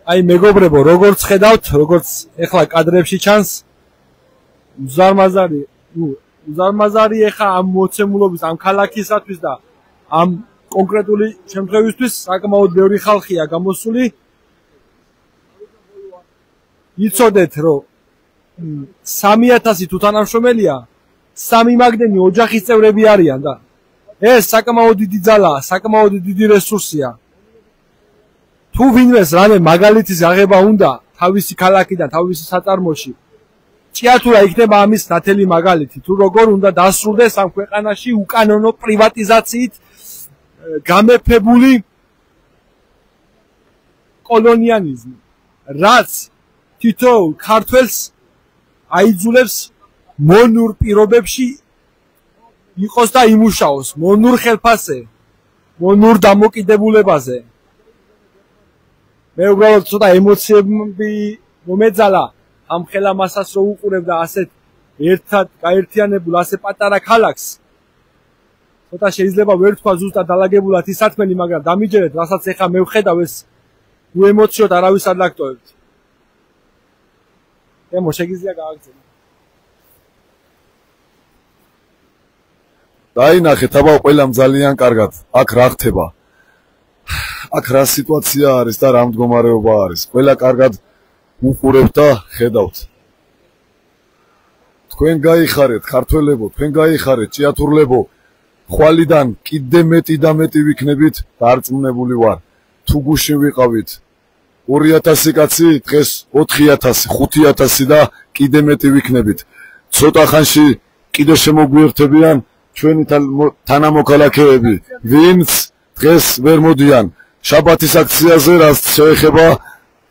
აი მეგობრებო, როგორც ხედავთ, როგორც ეხლა კადრებში ჩანს, უზარმაზარი ეხა ამ მოცემულობის, ამ ქალაქისათვის და ამ კონკრეტული შემთხვევისთვის საკმაოდ ბევრი ხალხია გამოსული. იცოდეთ, რომ 3000 თუ თანამშრომელია, 3 მაგდენი ოჯახის წევრები არიან და ეს საკმაოდ დიდი ძალაა, საკმაოდ დიდი რესურსია. თუ ვინმეს რამე მაგალითის აღება უნდა თავისი ქალაქიდან, თავისი საწარმოში, ჭიათურა იქნება ამის ნათელი მაგალითი, თუ როგორ უნდა დასრულდეს ამ ქვეყანაში უკანონო პრივატიზაციით გამეფებული კოლონიანიზმი, რაც თითოეულ ქართველს აიძულებს მონურ პირობებში იყოს და იმუშაოს, მონურ ხელფასზე, მონურ დამოკიდებულებაზე. მე უბრალოდ ცოტა ემოციები მომეძალა ამ ხელა მასას რო უყურებ და ასეთ ერთად გაერთიანებულ ასე პატარა ქალაქს. ცოტა შეიძლება ვერ თქვა ზუსტად დალაგებულად ის სათქმელი, მაგრამ დამიჯერეთ, რასაც ეხა მე ვხედავ ეს უემოციოდ არავის არ ლაქტოებთ. ემო შეგიძლია გააგრძელო. დაინახეთ, აბა ყველამ ძალიან კარგად. აქ რა ხდება? აქ რა სიტუაცია არის და რა მდგომარეობა არის? ყველა კარგად უყურებთ და ხედავთ. თქვენ გაიხარეთ, ქართველებო, თქვენ გაიხარეთ, ჭიათურლებო. ხვალიდან კიდე მეტი და მეტი ვიქნებით, დარწმუნებული ვარ. თუ გუშინ ვიყავით 2000 კაცი, დღეს 4000, 5000 და კიდე მეტი ვიქნებით. ცოტა ხანში კიდე შემოგვიერთებიან ჩვენი თანამოქალაქეები, ვინც დღეს ვერ მოდიან შაბათის აქციაზე, რაც შეეხება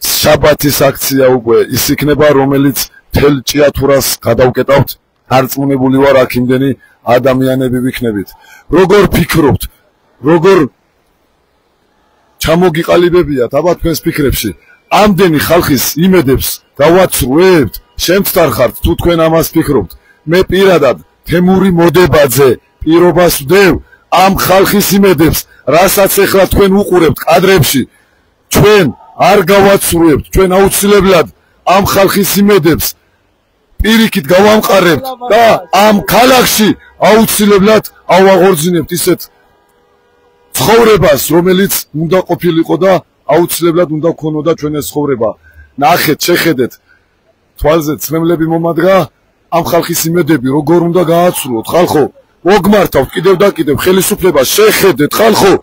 შაბათის აქცია უკვე ის იქნება, რომელიც თელ ჭიათურას გადავკეტავთ. დარწმუნებული ვარ, აქ იმდენი ადამიანები ვიქნებით. როგორ ფიქრობთ? როგორ ჩამოგიყალიბებიათ აბა თქვენს ფიქრებში? ამდენი ხალხის იმედებს გავაცრუებთ? შემცდარხართ თუ თქვენ ამას ფიქრობთ? მე პირადად თემური მოდებაძე პირობას ვდევ ამ ხალხის იმედებს, რასაც ეხლა თქვენ უყურებთ კადრებში. ჩვენ არ გავაცრუებთ, ჩვენ აუცილებლად ამ ხალხის იმედებს პირიქით გავამყარებთ და ამ ქალაქში აუცილებლად ავაღორძინებთ ისეთ ცხოვრებას, რომელიც უნდა ყოფილიყო და აუცილებლად უნდა გქონოდა ჩვენ ეს ცხოვრება. ნახეთ, შეხედეთ, თვალზე ცმემლები მომადგა ამ ხალხის იმედები, როგორ უნდა გააცრუოთ ხალხო. მოგმართავთ კიდევ და კიდევ ხელისუფლებას, შეხედეთ ხალხო,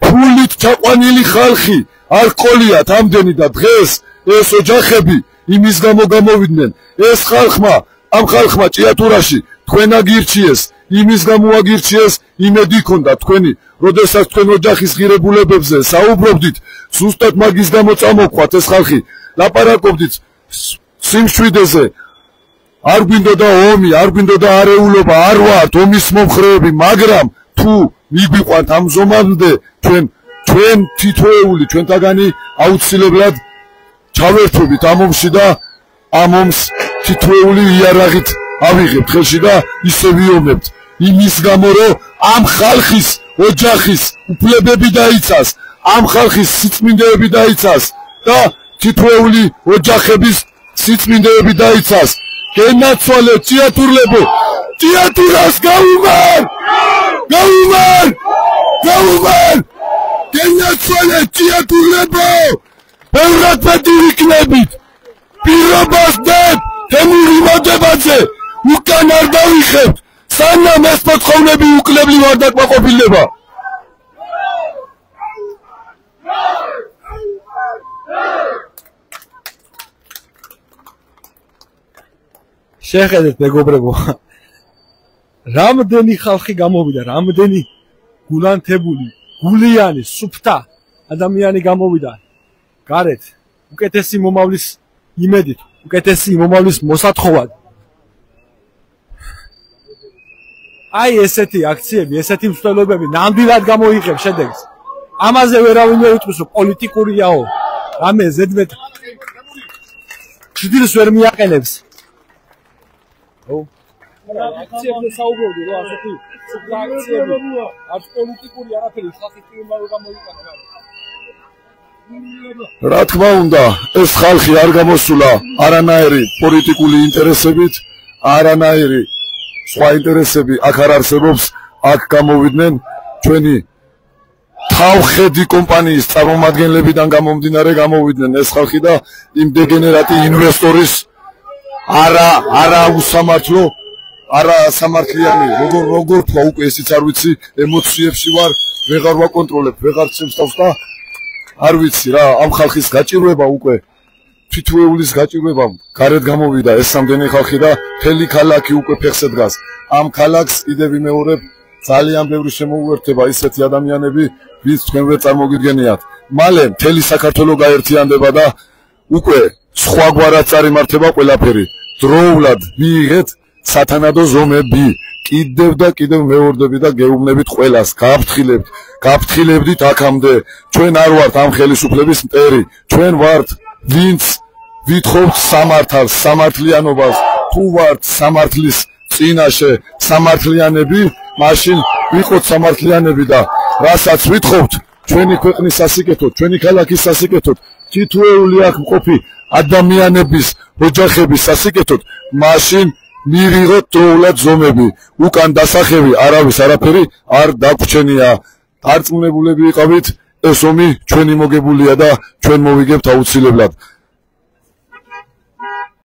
ფულით ჩაყვანილი ხალხი არ ყოლიათ ამდენი და დღეს ეს ოჯახები იმის გამო გამოვიდნენ. ეს ამ ხალხმა ჭიათურაში თქვენ აგირჩიეს, იმის გამო აგირჩიეს, იმედი ჰქონდა თქვენი, როდესაც თქვენ ოჯახის ღირებულებებზე საუბრობდით, ზუსტად მაგის გამო წამოყვათ ეს ხალხი, ლაპარაკობდით სიმშვიდეზე. არ გვინდოდა ომი, არ გვინდოდა არეულობა, არ ვართ ომის მომხრეები, მაგრამ თუ მიგვიყვანთ ამ ზომამდე, ჩვენ თითოეული ჩვენთაგანი აუცილებლად ჩავერთვებით ამ ომში და ამ ომს თითოეული იარაღით ავიღებთ ხელში და ისე ვიომებთ. იმის გამო, რომ ამ ხალხის ოჯახის უფლებები დაიცას, ამ ხალხის სიწმინდეები დაიცას და თითოეული ოჯახების სიწმინდეები დაიცას. გენაცვალე ჭიათურლებო, ჭიათურას გაუმარ! გაუმარ! გაუმარ! გენაცვალე ჭიათურლებო! ბევრად მეტი ვიქნებით! პირობას დებ, თემური მოდებაძე, უკან არ დავიხებთ, სანამ ეს მოთხოვნები უკლებლივ არ დაკმაყოფილდება. შეხედეთ მეგობრებო, რამდენი ხალხი გამოვიდა, რამდენი გულანთებული, გულიანი, სუფთა ადამიანი გამოვიდა გარეთ უკეთესი მომავლის იმედით, უკეთესი მომავლის მოსათხოვად. აი ესეთი აქციები, ესეთი მსვლელობები ნამდვილად გამოიღებს შედეგს. ამაზე ვერავინ ვერ უთქვის, რომ პოლიტიკურიაო, რამე ზედმეტ ჭდილს ვერ მიაყენებს. აქციებზე საუბრობდი, რომ ასეთი აქციები არც პოლიტიკური არაფერი ხალხის პირმა რომ გამოიყენა. რა თქმა უნდა, ეს ხალხი არ გამოსულა არანაირი პოლიტიკური ინტერესებით, არანაირი სხვა ინტერესები აქ არ არსებობს, აქ გამოვიდნენ ჩვენი თავხედი კომპანიის წარმომადგენლებიდან გამომდინარე გამოვიდნენ ეს ხალხი და იმ დეგენერატი ინვესტორის არა უსამართლო, არა სამართლიანი, როგორ თქვა უკვე ესიც არ ვიცი, ემოციებში ვარ, ვეღარ ვაკონტროლებ, ვეღარ შემსწავს და არ ვიცი რა, ამ ხალხის გაჭირვება უკვე თვითვეულის გაჭირვება გარეთ გამოვიდა ეს სამდენი ხალხი და მთელი ქალაქი უკვე ფეხზე დგას. ამ ქალაქს კიდევ ვიმეორებ, ძალიან ბევრი შემოუერთდება ისეთი ადამიანები, ვინც თქვენ ვერ წარმოგიდგენიათ. მალე მთელი საქართველო გაერთიანდება და უკვე სხვაგვარად წარიმართება ყველაფერი. დროულად მიიღეთ სათანადო ზომები. კიდევ და კიდევ მეორდები და გეუბნებით ყველას, გაფრთხილებდით აქამდე. ჩვენ არ ვართ ამ ხელისუფლების მტერი, ჩვენ ვართ ვინც ვითხოვთ სამართალს, სამართლიანობას. თუ ვართ სამართლის წინაშე სამართლიანები, მაშინ ვიყოთ სამართლიანები და რასაც ვითხოვთ, ჩვენი ქვეყნის სასიკეთოდ, ჩვენი ქალაქის სასიკეთოდ, თითოეული აქ მყოფი ადამიანების, ოჯახების სასიკეთოდ, მაშინ მივიღოთ დროულად ზომები. უკან დასახევი არავის არაფერი არ დაგვრჩენია. დარწმუნებულები იყავით, ეს ომი ჩვენი მოგებულია და ჩვენ მოვიგებთ აუცილებლად.